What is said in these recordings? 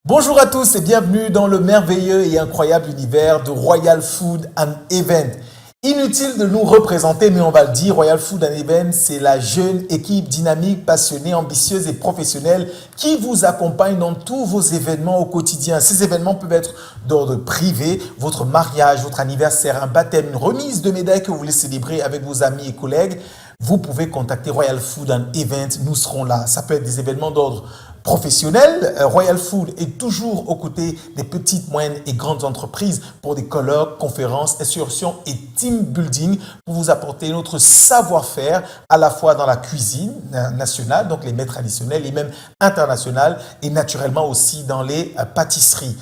Bonjour à tous et bienvenue dans le merveilleux et incroyable univers de Royal Food and Event. Inutile de nous représenter, mais on va le dire, Royal Food and Event, c'est la jeune équipe dynamique, passionnée, ambitieuse et professionnelle qui vous accompagne dans tous vos événements au quotidien. Ces événements peuvent être d'ordre privé, votre mariage, votre anniversaire, un baptême, une remise de médaille que vous voulez célébrer avec vos amis et collègues. Vous pouvez contacter Royal Food and Event, nous serons là. Ça peut être des événements d'ordre professionnel. Royal Food est toujours aux côtés des petites, moyennes et grandes entreprises pour des colloques, conférences, excursions et team building pour vous apporter notre savoir-faire à la fois dans la cuisine nationale, donc les mets traditionnels et même internationales et naturellement aussi dans les pâtisseries.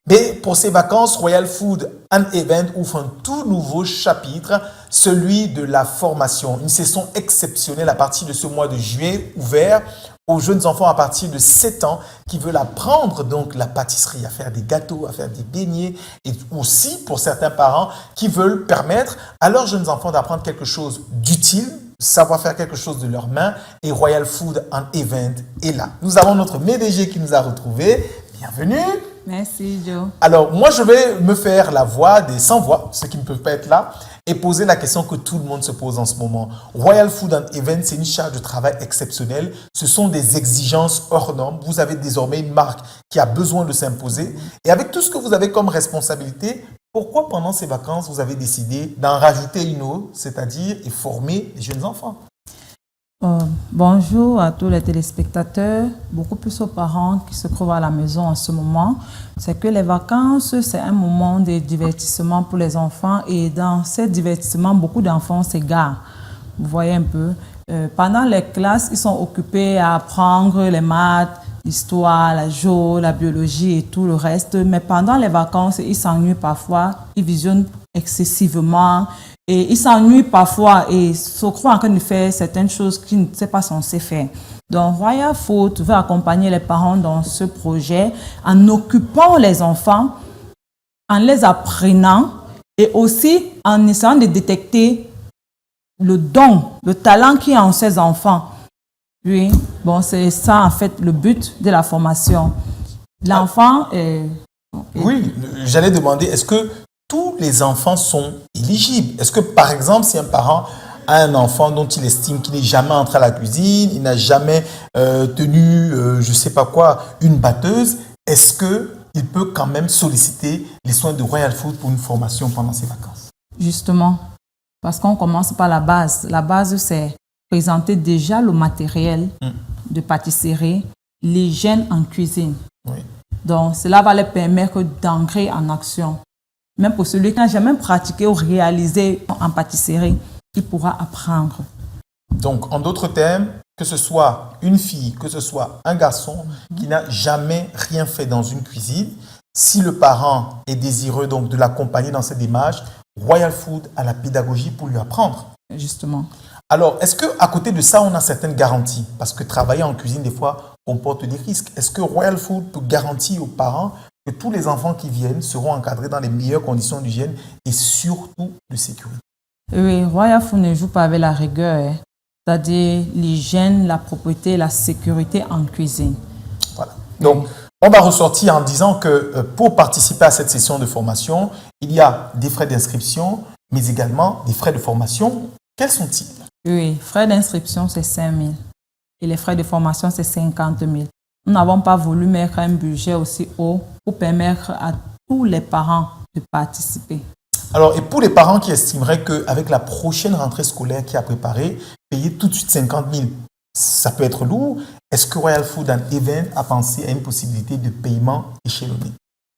Mais pour ces vacances, Royal Food and Event ouvre un tout nouveau chapitre, celui de la formation. Une session exceptionnelle à partir de ce mois de juillet ouvert aux jeunes enfants à partir de 7 ans qui veulent apprendre donc la pâtisserie, à faire des gâteaux, à faire des beignets et aussi pour certains parents qui veulent permettre à leurs jeunes enfants d'apprendre quelque chose d'utile, savoir faire quelque chose de leurs mains et Royal Food and Event est là. Nous avons notre MDG qui nous a retrouvés. Bienvenue. Merci Joe. Alors moi je vais me faire la voix des sans-voix, ceux qui ne peuvent pas être là, et poser la question que tout le monde se pose en ce moment. Royal Food and Event, c'est une charge de travail exceptionnelle. Ce sont des exigences hors normes. Vous avez désormais une marque qui a besoin de s'imposer. Et avec tout ce que vous avez comme responsabilité, pourquoi pendant ces vacances, vous avez décidé d'en rajouter une autre, c'est-à-dire former les jeunes enfants? Bonjour à tous les téléspectateurs, beaucoup plus aux parents qui se trouvent à la maison en ce moment. C'est que les vacances, c'est un moment de divertissement pour les enfants et dans ces divertissements, beaucoup d'enfants s'égarent. Vous voyez un peu. Pendant les classes, ils sont occupés à apprendre les maths, l'histoire, la géo, la biologie et tout le reste. Mais pendant les vacances, ils s'ennuient parfois, ils visionnent excessivement. Et ils s'ennuient parfois et se croient en train de faire certaines choses qu'ils ne sont pas censés faire. Donc, Royal Food veut accompagner les parents dans ce projet en occupant les enfants, en les apprenant et aussi en essayant de détecter le don, le talent qu'il y a en ces enfants. Oui, bon, c'est ça en fait le but de la formation. L'enfant est... Oui, j'allais demander, est-ce que tous les enfants sont éligibles? Est-ce que, par exemple, si un parent a un enfant dont il estime qu'il n'est jamais entré à la cuisine, il n'a jamais tenu, je ne sais pas quoi, une batteuse, est-ce qu'il peut quand même solliciter les soins de Royal Food pour une formation pendant ses vacances? Justement, parce qu'on commence par la base. La base, c'est présenter déjà le matériel de pâtisserie, l'hygiène en cuisine. Oui. Donc, cela va leur permettre d'entrer en action. Même pour celui qui n'a jamais pratiqué ou réalisé en pâtisserie, il pourra apprendre. Donc, en d'autres termes, que ce soit une fille, que ce soit un garçon qui n'a jamais rien fait dans une cuisine, si le parent est désireux donc de l'accompagner dans cette démarche, Royal Food a la pédagogie pour lui apprendre. Justement. Alors, est-ce qu'à côté de ça, on a certaines garanties? Parce que travailler en cuisine, des fois, comporte des risques. Est-ce que Royal Food peut garantir aux parents que tous les enfants qui viennent seront encadrés dans les meilleures conditions d'hygiène et surtout de sécurité? Oui, Royal Food ne joue pas avec la rigueur, c'est-à-dire l'hygiène, la propreté, la sécurité en cuisine. Voilà. Donc, on va ressortir en disant que pour participer à cette session de formation, il y a des frais d'inscription, mais également des frais de formation. Quels sont-ils? Oui, frais d'inscription, c'est 5 000 et les frais de formation, c'est 50 000. Nous n'avons pas voulu mettre un budget aussi haut pour permettre à tous les parents de participer. Alors, et pour les parents qui estimeraient qu'avec la prochaine rentrée scolaire qui a préparé, payer tout de suite 50 000, ça peut être lourd. Est-ce que Royal Food and Event a pensé à une possibilité de paiement échelonné?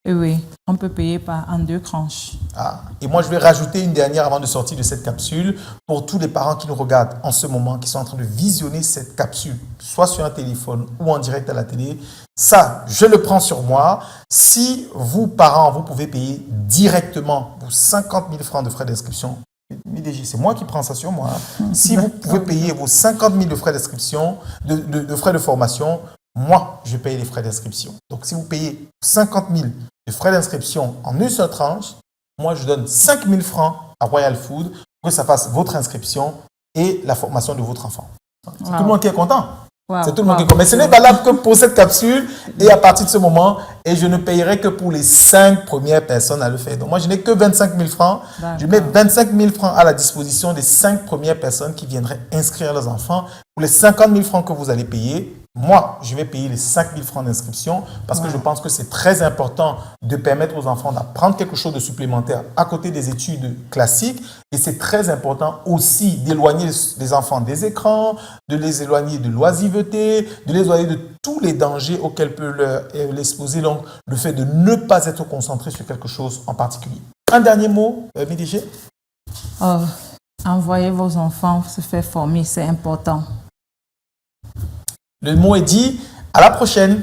Oui, on peut payer en 2 tranches. Et moi, je vais rajouter une dernière avant de sortir de cette capsule pour tous les parents qui nous regardent en ce moment, qui sont en train de visionner cette capsule, soit sur un téléphone ou en direct à la télé. Ça, je le prends sur moi. Si vous, parents, vous pouvez payer directement vos 50 000 francs de frais d'inscription, c'est moi qui prends ça sur moi. Si vous pouvez payer vos 50 000 de frais d'inscription, de frais de formation, moi, je paye les frais d'inscription. Donc, si vous payez 50 000 de frais d'inscription en une seule tranche, moi, je donne 5 000 francs à Royal Food pour que ça fasse votre inscription et la formation de votre enfant. C'est tout le monde qui est content. Wow. C'est tout le monde qui est content. Mais ce n'est valable que pour cette capsule. Et à partir de ce moment, et je ne payerai que pour les 5 premières personnes à le faire. Donc moi, je n'ai que 25 000 francs. Je mets 25 000 francs à la disposition des 5 premières personnes qui viendraient inscrire leurs enfants. Pour les 50 000 francs que vous allez payer, moi, je vais payer les 5 000 francs d'inscription parce que je pense que c'est très important de permettre aux enfants d'apprendre quelque chose de supplémentaire à côté des études classiques. Et c'est très important aussi d'éloigner les enfants des écrans, de les éloigner de l'oisiveté, de les éloigner de tous les dangers auxquels peut l'exposer. Donc, le fait de ne pas être concentré sur quelque chose en particulier. Un dernier mot, Midigé? Envoyez vos enfants se faire former, c'est important. Le mot est dit. À la prochaine.